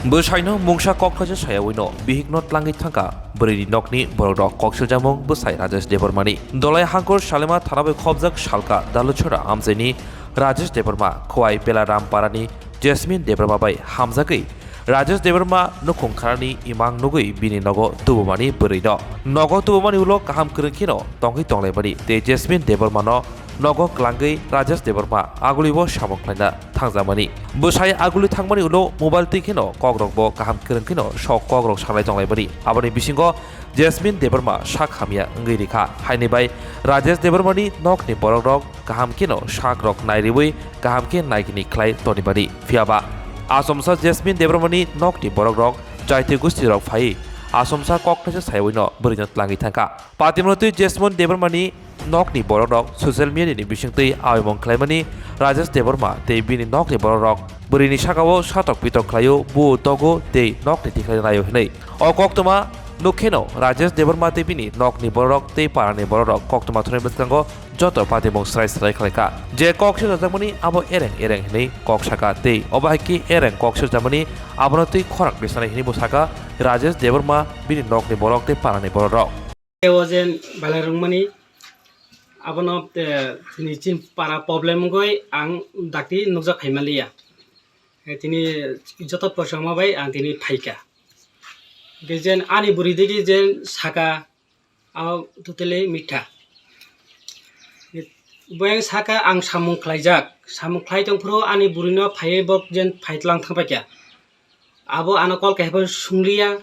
Busaino mungsa kokkaja saya wino bihiknot langit thangka beri nokni borok koksil jamung busai Rajesh Devarmani dolai hangkor Shalema thanabai khobjak salka daluchora amjeni Rajesh Devarma khwai Pelaram parani Jasmine Devarma bai hamjakai Rajesh Devarma nukung kharani imang nugui bini nogo tubumani beri no nogo tubumani ulo kaham kerengkino tonghi tonglaibani te Jasmine Devarma no nogo klangai Rajesh Devarma agulibo samoklaina thangjamani busai aguli thangmani ulo mobile tikino kogrokbo kaham kerengkino sok kogrok sanglai tonglaibani aboni bisingo Jasmine Devarma sak hamia ngai rikha haini bai Rajesh Devarmani nokni borok kaham kino sak rok nairibui kaham ke naigini khlai tonibani fiaba Asomsa Jasmine Devarmani nokni borok jaite gusti rok phai Asomsa koknaja saywino berinat langi thangka patimroti Jasmine Devarmani nokni borok social media ni bisingtei awimong khlaimani Rajesh Devarma te bini nokni borok berini sakao satok pitok khlayo bu togo te nokni tikhlai nayo hinai o koktoma nukheno Rajesh Devarma te bini nokni borok te parani borok koktoma thone beskango joto patimong srai khlaika je kokse jamani abo ereng hinai koksaka te obahiki ereng kokse jamani abonoti khorak bisana hini bosaka Rajesh Devarma bini nokni borok te parani borok ojen balarungmani abono tini chin para problem goi ang dakti nukja khaimalia tini joto posama bai ang tini phaika gejen ani buri degi jen saka au totally mitha boyang saka ang samung khlaijak samung khlai tongphro ani burino phai bok jen phaitlang thangpakya abo anakol kahbo sunglia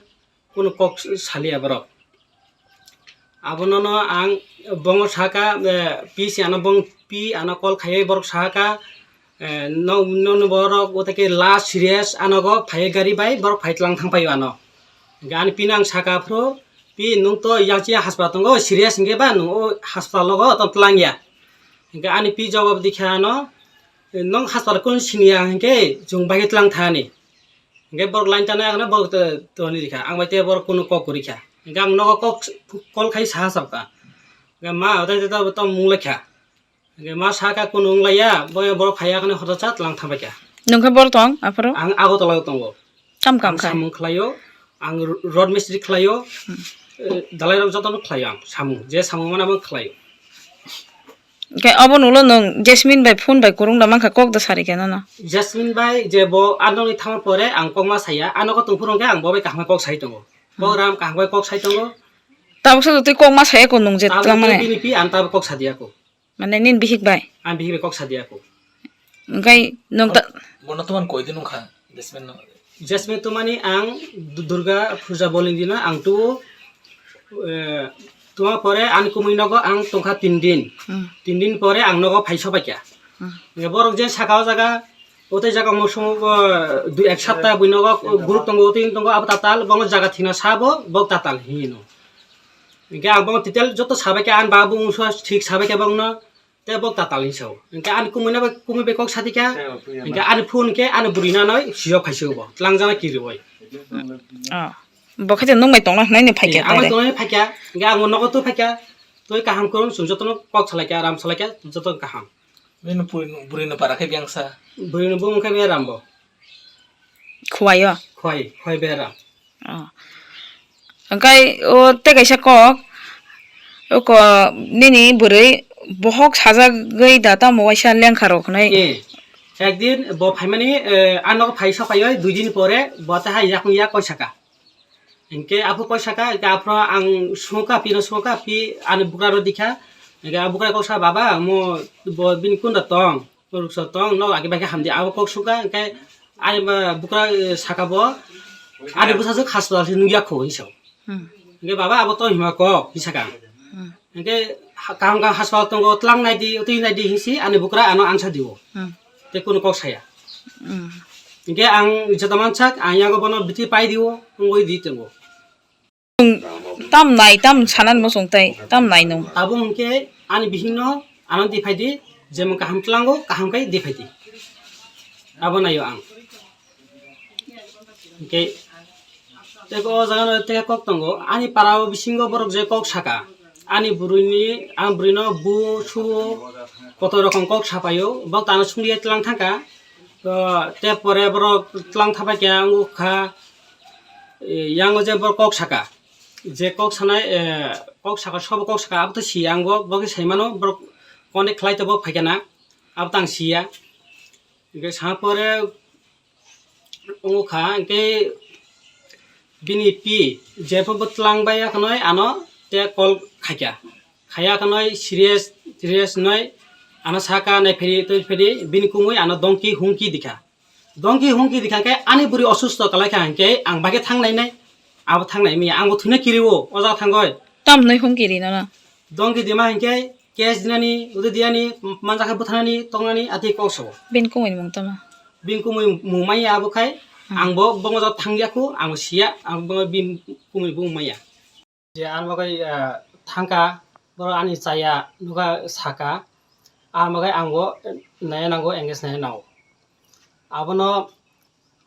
kono kok salia borok abonono ang bongo saka pi si anabong pi anakol khaye borok saka no borok otake la serious anago phaye gari bai borok phaitlang thangpayo ano gan pinang saka phro pi nung to yachi hospital ngo serious nge ba nung hospital logo to tlangya ga ani pi jawab dikha no nong hospital kon sinia nge jung bai tlang thani nge borok line tana agna borok to ni dikha ang baite borok kono kok kurikha gang no kok kol khai sa sabka ma oda jeta to munglekha ma saka kun unglaya boy borok khaya kane hoda chat lang thambakya nungkha bor tong aparo ang ago tolay tongo kam khai samung khlayo ang road mystery khlayo dalai rok jotono khlayo samung je samung mana bang khlayo ke abon ulo nung Jasmine bai phone bai kurung da mangkha kok da sari kena na Jasmine bai je bo anoni thama pore ang kongma saya anoko tungpurong ke ang bo bai kahma kok sai tongo bo ram kahma kok sai tongo tabuksa tu kok ma saya ko nung je tab tlamane bini pi anta kok sadia ko mane nin bihik bai an bihi kok sadia ko ngai nung ta Bono tuman koi dinung kha Jasmine no Jasmine tu mani ang Durga puja boling dina ang tu tuma pore an kumui nogo ang tongkha 3 din 3 din pore ang nogo phaisa pakya borok je sakao jaga ote jaga mosom du ek sapta buinogo group tongo tin tongo ab tatal bong jaga thina sabo bok tatal hino ge ang bong titel joto sabake an babu unso thik sabake bong no te bok tatal hiso ge an kumui na kumui be kok satika ge an phone ke an burina noi siyo phaisyo bo tlangjana kiriboi bokhaje nung bai tong na nai ne phai ke ang to phakya ge ang nogo to phakya toy kaham koron sunjotono kok salakya ram salakya joto kaham Mino puri no para khe biangsa burino bung ke be rambo khwayo khoi be ram ngai o te kaisa kok o ko nini burei bohok saja gai data mowaisa lengkharo khnai একদিন ব ফাইমানি আনক ফাইসা পাইয় 2 দিন পরে বতা হাই ইয়াক ইয়া কইসাকা ইনকে আপু কইসাকা কে আপরা আং সুকা পি আন বুকারো দিখা কে বুকার কইসা বাবা মো বিন কুন্ডা তং রুকস তং ন আগে বাকে হামদি আবু কক সুকা কে আনি বুকার সাকাবো আনি বুসাজো হাসপাতাল নুইয়া খো হিসাও কে বাবা আবু তো হিমা ক হিসাকা কে কাম হাসপাতাল তঙ্গ তলাং নাইদি অতি নাইদি হিসি আনি বুকরা আনো আনসা দিও te kono kok saya ge ang jataman chak ayago bono biti pai diwo ngoi di tengo tam nai tam sanan mo songtai tam nai nung abung ke ani bihino anon di phai di jemon kaham tlango kaham kai di phai di abon ayo ang ke te ko jagan te kok tongo ani parao bisingo borok je kok saka ani buruini ang burino bu su কত রকম কক সাপায়ো বক তানো সুলিয়ে তলাং থাকা তো তে পরে বড় তলাং থাবাই কে আঙ্গু খা ইয়াঙ্গো যে বড় কক সাকা যে কক সানায় কক সাকা সব কক সাকা আব তো সিয়া আঙ্গো বকে সাইমানো বড় কনে খেলাই তো বক ফাইকানা আব তাং সিয়া ইনকে সা পরে আঙ্গু খা ইনকে bini pi jepo botlang baya kanoi ano te kol khaya khaya kanoi serious noi ano saka nai feri bini kungoi ano donkey hungki dikha ke ani buri osusto kalai kha ke ang bage thang nai abo thang nai mi ang bo thune kiriwo oja thangoi tam noi hongkiri na donkey dima ke cash dinani udu diani manja kha buthanani tongnani ati kongso ben kongoi mong tama bin kungoi mumai abo khai angbo bongo jat thangyaku ang sia ang bongo bim kumi bung maya je an bagai thangka boro ani chaya nuga saka ar bagai angbo naya nango engage naya nau abono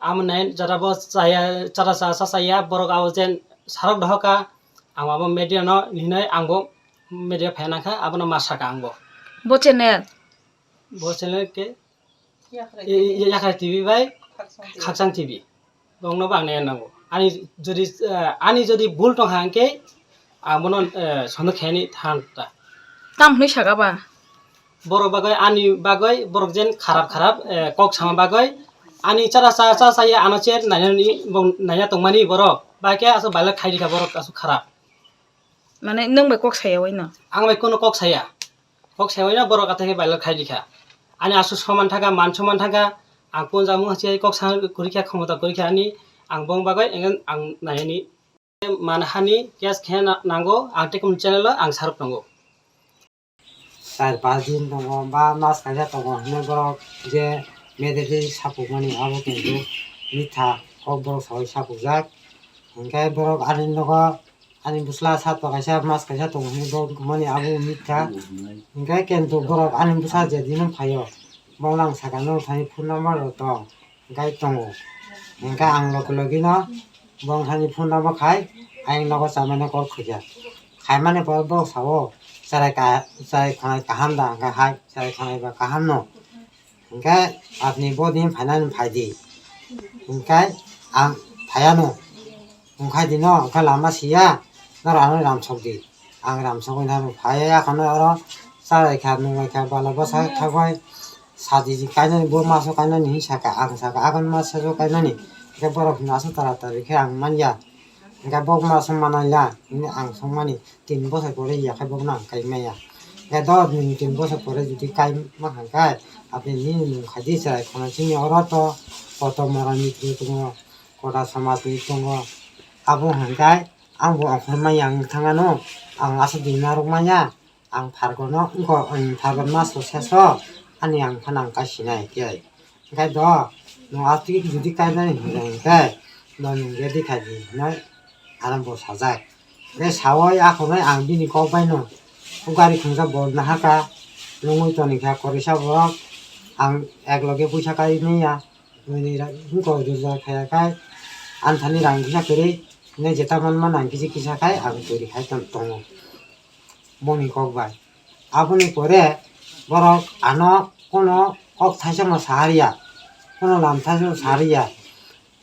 am nai jara bo chaya chara sa saya boro gaw jen sarok dhoka ang abo media no ninai angbo media phanakha abono masaka angbo bo channel ke yakha tv bai খাকসাং টিভি দংনো বাংনে নাঙ্গো আনি যদি ভুল টং হাংকে আমন সন্দ খেনি থানটা tam noi saga ba বড় বাগয় আনি বাগয় বড় যেন খারাপ কক সামা বাগয় আনি চারা সাইয়া আনচের নাইয়া তংমানি বড় বাকে আসো বাইলা খাইদিখা বড় আসো খারাপ mane nong ba kok saya wai na আং বাই কোনো কক সাইয়া না বড় কাথাকে বাইলা খাইদিখা আনি আসো সমান থাকা মান সমান থাকা ang pon jamu hachi kok sang kurikha khomota kurikha ani ang bong bagai engen ang nayani manhani kes khen nango ang tekum channel ang sarup nango 4-5 দিন দङ বা মাস কাজা দङ হনে বরক যে মেয়েদের সাপুকমানি আবো কিন্তু মিঠা কক বরক সবাই সাপুকজাক হেনকাই বরক আনিন দङ আনি বুসলা সাত কাইসা মাস কাইসা দङ হনে বরক মানি আবো মিঠা হেনকাই কিন্তু বরক আনিন বুসা যে দিন ফাयो bawlang sakano thani phone number to gai tongo engka ang logi no bong thani phone number khai aing logo samane kor khija khai mane bo sawo sarai khai kaham da ga hai sarai khai ba kaham no engka apni bodin phanan phaidi engka ang phayano engkai dino ka lama sia nar anu ram chokdi ang ram chokoi na phaya khano aro sarai kha nu kha bala basa thagoi 사디지 까이나니 뭐 마서 까이나니 사가 아건 마서서 까이나니 이게 버럭 나서 따라따라 이렇게 앙만야 그러니까 복 마서 만나야 이제 앙송만이 딘보서 보래 약해 보면 안 까이매야 내가 딘보서 보래 주디 까이 막한가 앞에 니는 가지서 그런 중에 얼어도 어떤 말하니 그거 고다 서마도 있던 거 아부 한가 앙부 앙for마 양 당하노 앙 아서 딘나로마냐 앙 팔고노 이거 팔고 마서 세서 ani ang phanang ka sinai ke kai do no ati judi kai na ni kai no ni ge di khai ni na aram bo sajai re sawai a khonai ang bini ko pai no gari khungsa bo na ha ka lungoi to ni kha kori sa bo ang ek loge puisa kai ni ya ni ra ko do ja khai kai an thani rang kisa kere ne jeta man ang kisa khai ang tori khai ton tong boni ko bai abuni pore বরক আনো কোনো কক থাইসং সাহারিয়া কোনো নাম থাইসং সাহারিয়া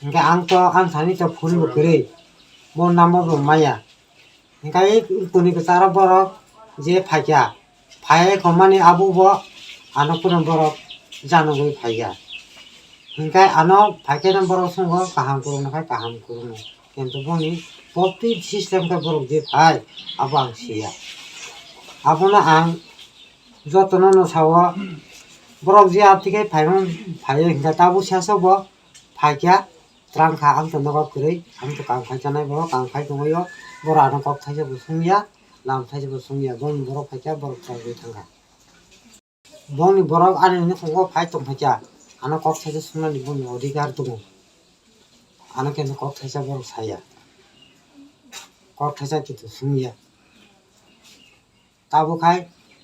ইনকা আং তো আং থানি তো ফুল বকরে মোর নাম রমায়া ইনকা এই কোনি কসারা বরক যে ফাইয়া ফায়ে কমানি আবু ব আনো কোনো বরক জানো গই ফাইয়া ইনকা আনো ফাইকে নাম বরক সঙ্গ কাহাম করু না কাহাম করু না কিন্তু বনি প্রতি সিস্টেম কা বরক যে ফাই আবু আং সিয়া আপনা আং যতন নসাও বরক যে আর্থিকে ফাইয়ে হিংসা তাবু শেষব ফাইকিয়া ত্রাংখা আং তো নগর করে আমি তো কাং ফাই জানাই বড় কাং ফাই দङयो বড় আনো কক থাইছে বুসুমিয়া লাম থাইছে বুসুমিয়া বন বড় ফাইকিয়া বড় চাই থাঙ্গা বনি বড় আনি নি ফঙ্গ ফাই তং ফাইকিয়া আনো কক থাইছে সুনানি বনি অধিকার দङ আনো কেন কক থাইছে বড় ছায়া কক থাইছে কিন্তু সুমিয়া তাবু খাই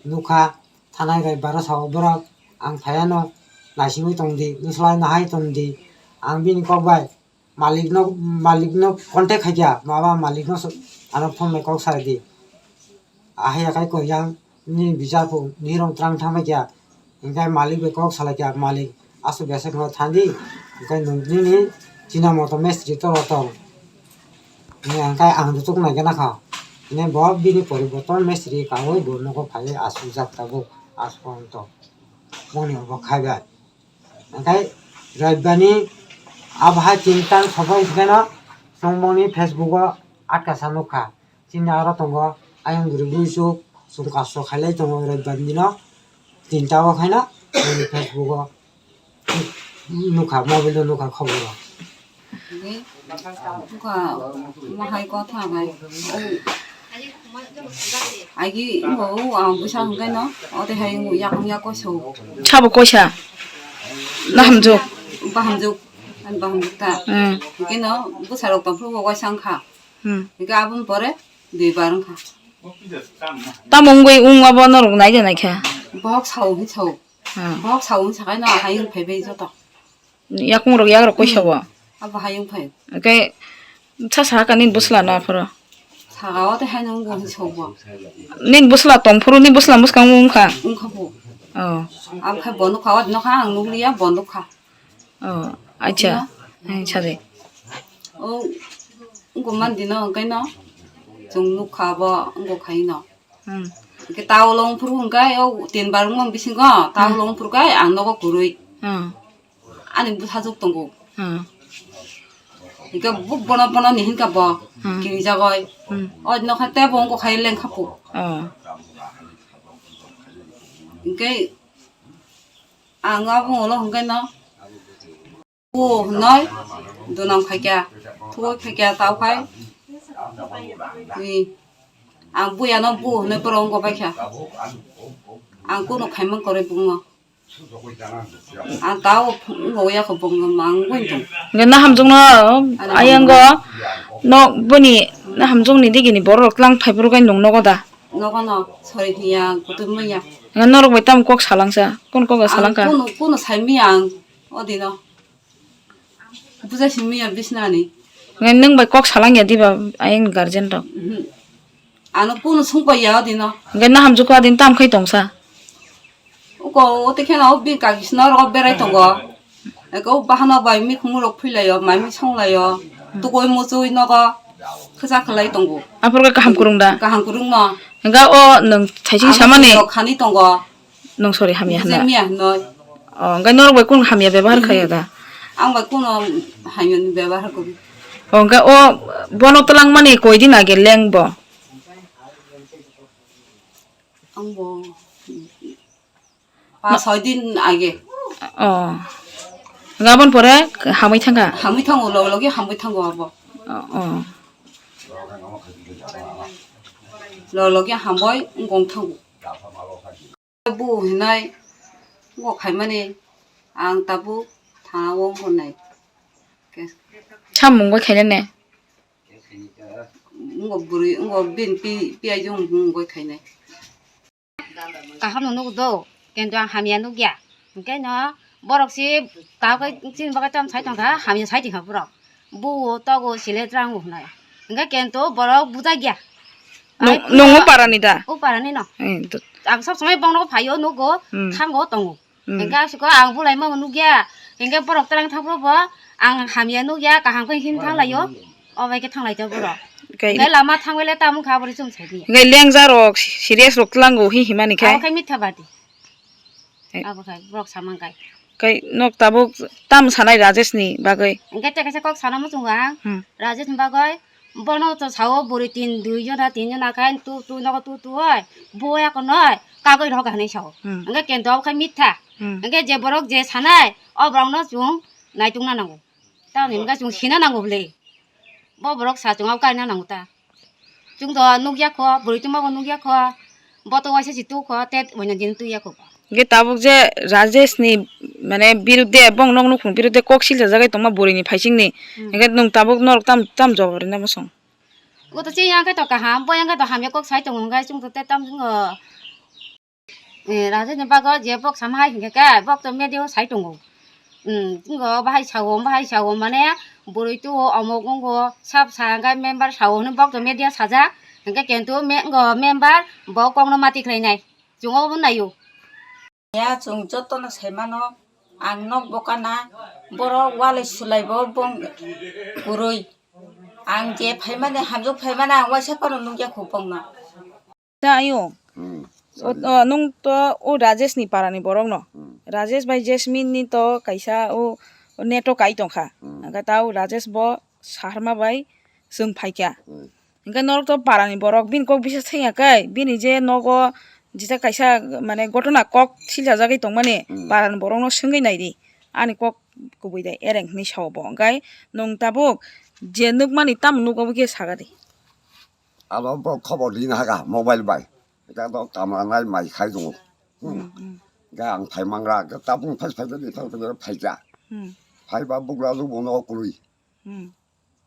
누카 타나이가 바라서 버럭 앙 파야노 나시미 동디 누슬라이 나하이 동디 앙비니 거바이 마릭노 컨택 하자 마바 마릭노 아노 폼메 kok사디 아하야 가이 거양 니 비자포 니롱 트랑 타마자 인가 마릭베 kok살아자 마릭 asu besa ko thandi kai nungni china moto mestri to ni angkai ang tu na gana kha ne bob bini poriborton mestri ka hoi borno ko phai asu jakta bo aspon to moni bo khaiba angkai raibani abha chintan sabai gana songmoni facebook o atka sanukha china aro tongo ayang guru buisu sungkaso khalai tongo raibani dino tinta o khaina moni facebook o nukha mobile nukha khobor 누가 뭐 할 거 같아 봐. 아기 뭐안 부셔는 거 너? 어디 해 뭐 약약 거 셔. 차보 꼬샤 나 함족 바함죽 안 바함죽다. 이게 너 부사로 또 풀고 상카. 이게 아분 버래 네 바른 카. 따몽고이 웅와보 너로 나이제 나이캬 뭐 사오 해 사오. 뭐 사오 차가 나 하인 배배 줬다. 약공으로 약으로 꼬셔봐 아빠 하인 배. cái 차사 까닌 부슬라 나 퍼 사가 어디 하는 거 해서 닌 부슬라 똥프로 닌 부슬라 무스강 웅카 응카보. 어 아파 번호 가 어디 너가 안 누리야 번호 가. 아차 ai 차대 이거만 디너 cái nó chúng khá bọ ngo khai nó cái tao long phu cái tiền bạc ngon bisin có tao long phu cái ăn nó có cùi anh bu sa dục tông go cái bu bona bona ni hin ka bọ kiri ja goi nó khai te bong ko khai leng khap pu cái ăn ngõ bong lo cái nó bu nói đồ nằm khai kia thôi khai kia tao khai ang buya no bu ne porong ko bakha ang ko no khaiman kore bunga ang tao ngoya ko bunga mang wen cái na hamjong na ayang go no boni na hamjong ni digi ni borok lang phaibro gai nong nogo da no ko no sori hiya ko tu mya nga norok baitam kok salangsa kon ko ga salangka ko no saimi ang odi no buza simi ya bisnani nga nang bai kok salang ya diba ayang guardian ro ano ko no sungpa ya odi no nga na hamjuk ka din tam khai tongsa ko 어떻게 나 오비 가기 스나로 베라이 통거 그 바하나 바이 미 kumuro 풀려요 마미 총라요 또 거기 뭐저 이나가 그자 클라이 통고 apor ka ham kurung da 그 한국은 뭐 nga o nang chaijing samane 칸이 통거 nong sorry hamya na 재미야 너 nga norok bai kun hamya bebar khaya da 앙바 꾸노 하면 배워할 거고 nga o bono talang mani koidin age lengbo 앙보 아 서딘 아게 nga bon pore hamai thanga 한미 탕 올라오기 한미 탕거 와봐 러러기 한보이 공 탕고 부 해나이 뭐 갈만이 앙 따부 다원 혼나이 참 뭔가 개념네 뭐 부리 뭐 빈비 비아용 뭐 개네 cả hôm nó đâu cái đoàn hàm yên nó kia cái nó bỏ được xí tao cái xin vào cái trong sai trong đó hàm yên sai thì hợp rồi bu tao có xí lệ trang ngủ này cái tổ bỏ được bu ra kia nong mo paranida ô para này nó ang sắp xong bong nó phải vô nó có thang có tông cái có ang bu lại mà nó kia cái bỏ được trang thang bỏ ang hàm yên nó kia cả hàng cái hin thang lại vô ở vậy cái thang lại cho bỏ rồi cái là mà thang với lại tao muốn khá bớt xong sai đi ngai leng za rok serious rok tlango hi himani khai cái mít thà đi abo khai brok samang kai kai nok tabuk tam sanai rajesh ni bagai cái kok sana mo tunga rajesh bagai bono to sao buri tin du jona kai tu no tu ai boya ko noi ka goi ro ka nei sao cái ken do khai mít tha cái je borok je sanai o brong no chung nai chung na nango ta nim ga chung sina nango ble bo borok sa chung au kai na nango ta chung do nugya ko buri tu ma ko nugya ko bo to wa se tu ko tet wona din tu ya ko ge tabuk je rajesh ni mane birude bong nong nukhung birude koksil jagai tongma bori ni phaising ni ge nong tabuk norok tam jobor na mosong cô tôi chỉ yang cái tàu cả hàm bơi yang cái tàu hàm yang có sai trồng cái chúng tôi tết tâm chúng là thế nên ba có dễ bóc sắm hai cái bóc tôi mới điều sai trồng chúng có ba hai sào mà nè bồi tu ở một con cô sắp sang cái member sào nó bóc tôi mới điều xả ra cái kiện tu member bỏ con nó mati này chúng có vấn nàyอยู่ 呀，从这到那才嘛喏， ang nok bokana borok wale sulaibo bong gurui ang je phaimane hamjuk phaimana ang waisa paro nungja khupongna 자 아요 농또 오 라제스니 파라니 보롱노 라제스 바이 제스민니 또 카이사 오 네토 카이 똥카 그러니까 타우 라제스 보 사르마 바이 승 파이캬 그러니까 너로 또 파라니 보럭 빈꼭 비슷 생각해 빈 이제 너고 진짜 카이사 মানে ঘটনা কক 실자자게 동만에 파라니 보롱노 승이 나이디 아니 꼭 그보이다 에랭니 샤오보 그러니까 농타복 제 늑만이 땀 누고게 사가디 alo bo khobor din haga mobile bai ta do kamera mai khai dung ga ang phai mangra ga ta bung phai phai de ta de phai ja phai ba bugla lu bo no kului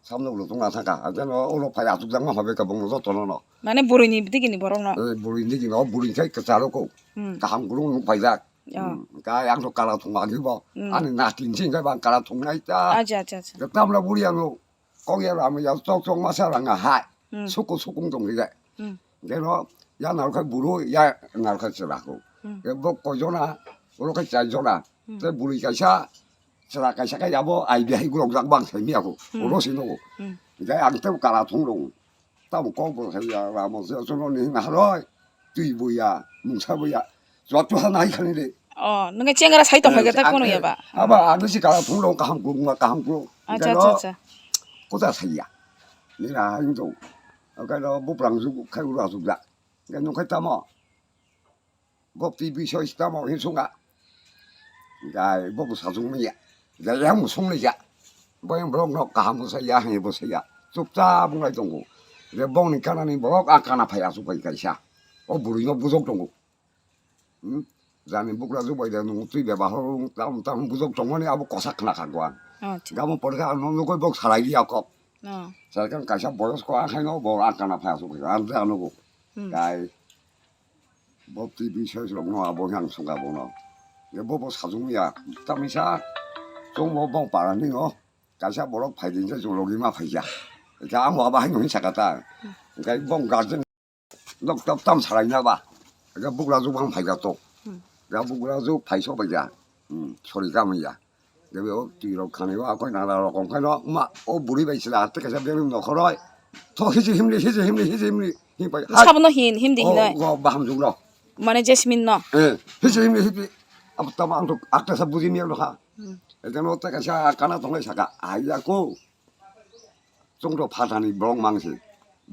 samno lu tung na thaka a no olo phai a tu jang ma be ka bung no to no মানে বরিনি দিকিনি বরং না buri ni ki no buri kai ka cha lo ko ka ham gulu nu phai ja ga yang to kala thung ma ni bo ani na tin sin ga ba kala thung nai ta 아자 아자 아자 ga tam la buri ya no ko ya la ma ya chok chok ma sa la nga hai 소고 소공동 이게 내가 야 나올까 물어 야 나올까 쓰라고 뭐 거조나 그렇게 짜조나 그 물이가 샤 쓰라가 샤가 야뭐 아이디어 이거 방 재미하고 오로시노고 이제 안테 가라 통롱 따고 공부 해야 라면서 저는 하러 뒤부야 뭉쳐부야 저도 하나 이খানে 너가 쨍가라 사이도 하겠다 거는 해봐 아마 아저씨 가라 통롱 가 한국 아자 아자 아자 고자 사이야 내가 인도 cái đó bốc lăng giúp khai ra giúp dạ cái nó khai tâm họ bốc tivi soi tâm họ hiện xuống ạ cái bốc sử dụng mấy cái em một sung này dạ bây giờ bốc nó cả một sai hay một sai giúp ta bốc lại trong cổ cái bốc này cái này bốc cái nào phải giúp cái sao ở bụi nó bốc trong cổ giờ này bốc là giúp bây giờ nó tuy là bảo tao bốc trong cái này abo có sắc là khác quan cái một bữa cái nó có bốc xài đi học 자, 그럼 가서 보여서 하는 뭐 아까나 봐서 그래. 안 되는 거. 가이 뭐 TV 쇼에서 뭐 아버 향수가 뭐노. 이거 뭐 사중이야. 담이사 좀뭐 바라는 거. 가서 뭐로 파이든지 조로기만 파이야. 자, 뭐 봐. 하는 사가다. 그러니까 뭔가든 넉넉담 살아있나 봐. 그러니까 북라주 방 파이가 또. 그러니까 북라주 파이소 봐야. 소리가 뭐야. nếu 뒤로 가는 거 아까 나라로 공간로 막어 물이 베이스라 어떻게 잡으면 넣어라 더 힘리 힘 봐. 사분노 힘디 힘나 어 마음 중로 মানে জেসমিন ন 예 힘리 아무튼 마음도 아까서 부지미로 가 일단 어떻게 샤 가나 동네 샤가 아이야고 정도 파산이 멍망시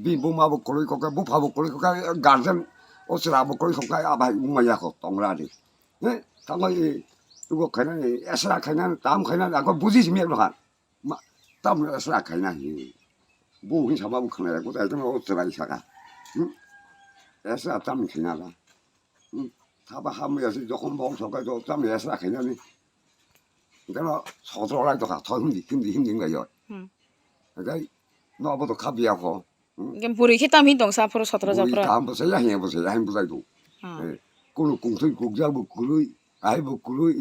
비부마부 거리 거가 무파부 거리 거가 간선 옷이라부 거리 거가 아바이 뭐야고 동라리 네 당연히如果可能也是可能咱们可能那个不是什么的话，嘛，咱们是可能不会什么不可能，我在这么自然一下个，也是咱们可能的，他把他们也是就红包说个就咱们也是可能的，你看那炒出来的话，他힘든 거요，그러니까 너보다 갑이 하고， 이게 불이 히땀 힌동 사프로 서들어 잡으러 다 보세요, 해 보세요, 해 보세요, 그걸 공통 국자부 그걸 아이 뭐 그걸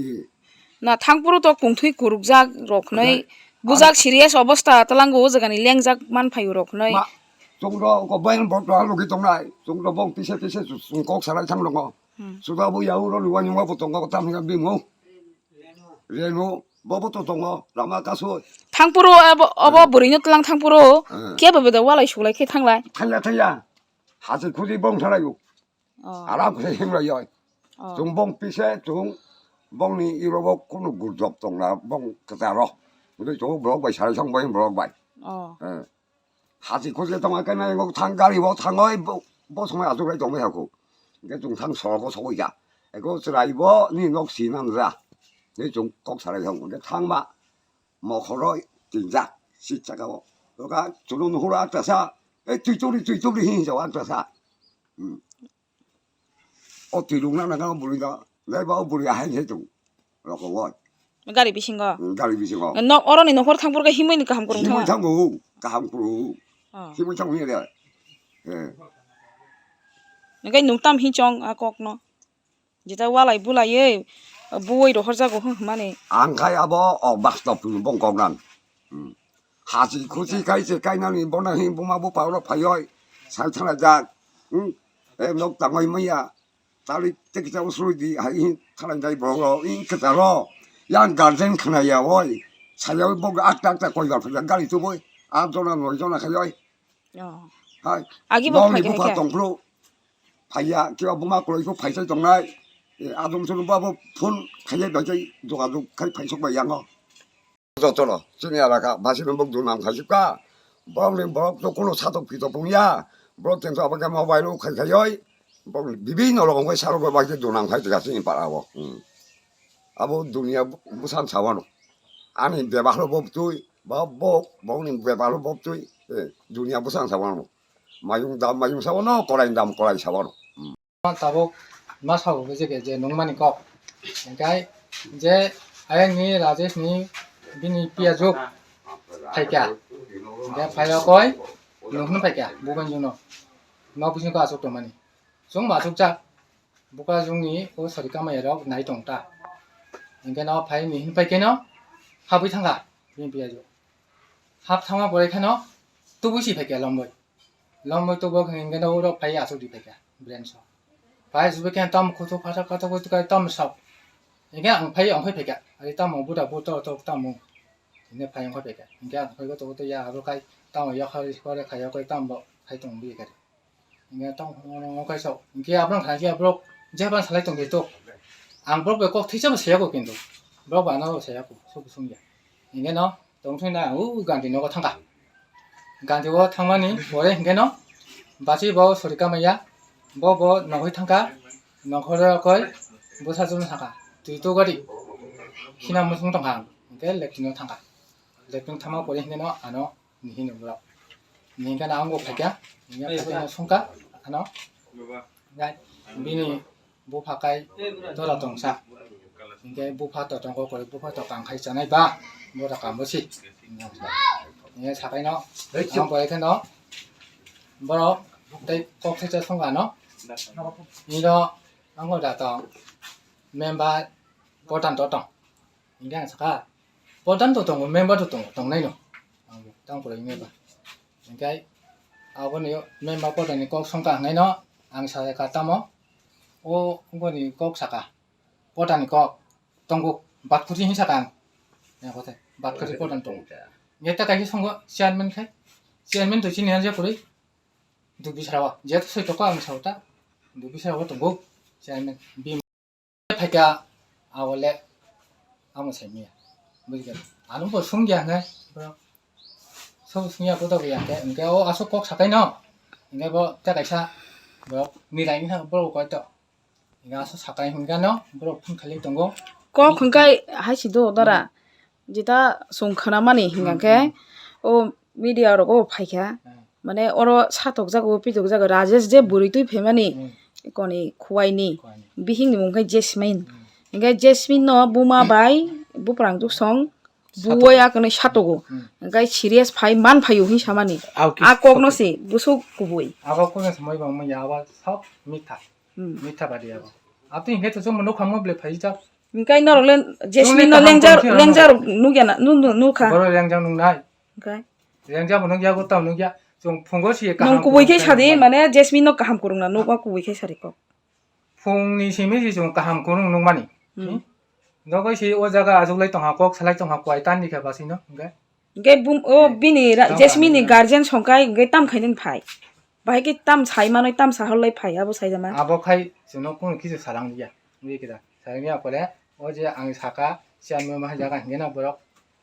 나 탕부로 또 공투이 고룩작 록너이 부작 시리에스 어버스타 딸랑고 오자가니 랭작 만파유 록너이 정도 그 뭐는 뭐도 하고 기동나 정도 봉 피세 꼭 살아 참는 거 수다 뭐 야우로 원인 거 보통 거 담는 비모 레노 뭐부터 동어 라마 가서 탕부로 어버 부리뉴 딸랑 탕부로 개버베다 와라이 슈라이 케 탕라이 탈야 하스 굳이 봉 살아요 알아 그래 힘이요 중봉 피세 중 봉니 이러고 코는 굴접 동나 봉 그다로 근데 저 뭐라고 잘 성공이 뭐라고 봐 하지 굳이 동안 끝나는 거 탕가리 뭐 탕어이 뭐 정말 아주 그래 좀 하고 이게 좀 탕서고 소이야 이거 드라이버 니 녹시 남자 니 좀 꼭 살아 형 근데 탕마 뭐 허러 진짜 시작하고 너가 주는 후라 왔다사 뒤쪽이 힘이 왔다사 뒤로 나가가 물리가 내가 물리가 한 해도 그러고 뭐 가리 비신 거 가리 비신 거 너 어른이 너 허리 탕부로가 힘이니까 함부로 힘을 참고 함부로 힘을 참고 해야 돼 예 그러니까 농담 희정 아곡너 진짜 와라이 불라예 부이로 허자고 흥만에 안 가야 뭐 막스톱 부는 봉공난 하지 굳이 가이지 가이나니 뭐나 힘 부마 부 바로 파요 살살하자 너 땅이 뭐야 딸이 떼기자고 소리디 하이 사람들이 보고 이 그대로 양 가르센 크나야 오이 사요 보고 악딱딱 거기가 그냥 가리 두 보이 아도나 노이도나 가요 아 아기 뭐 너무 파게 이거 동프로 파야 기가 뭐마 그러고 파이서 동나 아동처럼 봐보 폰 가야 너희 누가도 그 파이석 봐 양어 저더러 저냐라가 마시는 먹도 남 가실까 뭐는 뭐또 꼴로 사도 비도 봉이야 뭐 땡서 아버지 모바일로 가요 뭐 비비 놀러 거 사러 거 막이 도남 가지 갔으니 바라고 아버 두니야 무산 사원로 아니 배발로 법도 뭐 먹는 배발로 법도 두니야 무산 사원로 마용 사원로 꼬라인 담 꼬라이 사원로 따복 마사고 그저께 이제 농만이고 그러니까 이제 아영이 라제스니 비니 피아족 파이까 이제 파이어거이 농는 파이까 뭐가 유노 너 무슨 거 아직도 많이 좀 마족자 뭐가 중이 그 소리까마 여러 나이 동다 그러니까 너 파이니 힘 파이께너 합의 상가 비니 피아족 합 상화 보래캐너 또 부시 파이까 럼뭐 또 뭐 그러니까 너 오로 파이 아직도 파이까 브랜드 phải giúp cái tâm của tôi phát ra cái tâm sọc những cái ông phải phải cái tâm ông bữa tôi tâm ông nên phải ông phải những cái phải có tôi ya rồi cái tâm ở hơi có cái tâm bộ phải tổng bị cái những cái tâm nó cái sọc những cái abang thằng kia bro 제가 살았던 게 또 안 bro 꼭 티셔츠 세고 낀도 bro 안 하고 세고 소부송이야 이게 너 동생나 간디 너가 탕가 간디고 탕만이 뭐래 이게 너 마치 뭐 소리가 뭐야 뭐 너희 탕가 너거를 거의 뭐 사주는 사가 뒤도거리 희나무 송동강 이게 렉기노 탕가 렉동 탕마 보리 힘내 너 안어 니히는 뭐라 니가 나온 거 발견 니가 발견 손가 안어 나 비니 뭐 바까이 돌아던 사 이게 뭐 파던 거 거의 뭐 파던 강 있잖아 봐 뭐라 까무시 이게 사가이 너 안 보이게 너 뭐라 đây có thể cho không cả nó như đó anh gọi là tao member có đàn tổ như thế sao có đàn tổ tông member tổ này nó tao có những cái cái này member có đàn có không cả này nó anh sai cả tao mà ô không có gì có sao cả có đàn có tông có bắt phụ huynh sao cả này có thể bắt phụ huynh có đàn tổ người ta cái không có chairman tôi chỉ nhận ra cái 두비 살아와 제가 소리 똑고 하면 살았다 두비 살아와 동고 자면 비 파가 아월래 아무 재미야 뭐지 아는 거 숨기하네 그럼 서 숨기야 보다 그냥 이게 아서 꼭 사까이 너 이게 뭐 자가차 뭐 니라인 하 보러 거다 이게 아서 사까이 hun가 너 보러 푼 칼리 동고 꼭 hun가이 하시도 더라 지다 송카나마니 hinga게 오 미디어로 파이카 মানে ওর সাতক জাগো পিতক জাগো রাজেশ যে বুড়ি তুই ফেমানি কনি খুয়াইনি বিহিং মুখাই জেসমিন ইংগাই জেসমিন ন বুমা বাই বুপ্রাং দু সং বুয়া কনে সাতগো ইংগাই সিরিয়াস ফাই মান ফাইও হি সামানি আ কগনসি বুসু কুবুই আবা কোনে সময় বাং ম ইয়াবা সব মিঠা বাদিয়া আপনি ইংগে তো মনো খামো ব্লে ফাই যা ইংগাই নরলেন জেসমিন ন লেংজার নুগেনা নুখা বড় লেংজার নুনাই ইংগাই লেংজার মনো ইয়াগো তাম নুগিয়া 좀 풍거시에 넌 구보이케 사디 만에 제스민 너 가함 고롱나 너가 구보이케 사리고 풍니 시미지 좀 가함 고롱 농만이 너가 시 오자가 아족라이 동하고 살라이 동하고 아이딴 니가 바시노 그게 이게 붐어 비니 제스민이 가르젠 성가이 이게 땀 খাই는 파이 바이게 땀 사이만의 땀 사할라이 파이 아부 사이자만 아버카이 저노 꾼 기주 사랑이야 이게다 사랑이야 거래 어제 앙 사가 시안면 하자가 내나 보러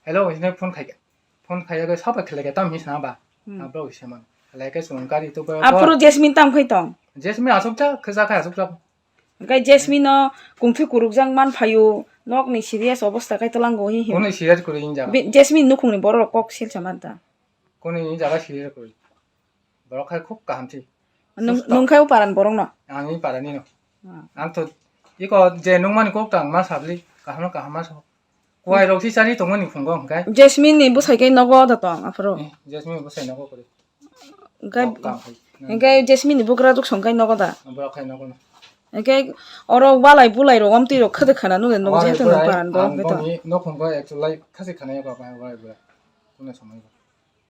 헬로 이제 폰 카이가 서버 클릭에 땀 히스나 봐 앞으로 시험은 라이크 손가리 또 봐. 앞으로 제스민 땀 거이동. 제스민 아속자 그 사가 아속자. 그러니까 제스민어 공투 구룩장만 파요. 너그니 시리아스 어버스타 가이 떨랑 거히. 오늘 시리아스 거리 인자. 제스민 누콩니 버러 꼭 실참한다. 오늘 인자가 시리아스 거리. 버럭할 콕가 함지. 농카요 바란 버럭나. 아니 바란이노. 안토 이거 이제 농만이 꼭당 마사블리 가하나 가하마서. 와이로 시사리 동원이 궁금 그러니까 제스민이 뭐 사이게 너거다 또 앞으로 제스민 뭐 사이 너거 그래 그러니까 제스민이 뭐 그라도 성가이 너거다 뭐라 카이 너거 그러니까 어러 발라이 불라이로 엄띠로 크득하나 누게 농제 했던 거 바란 거 그랬다 너 궁금 액줄라이 카세 카네가 봐 봐. 오늘 정말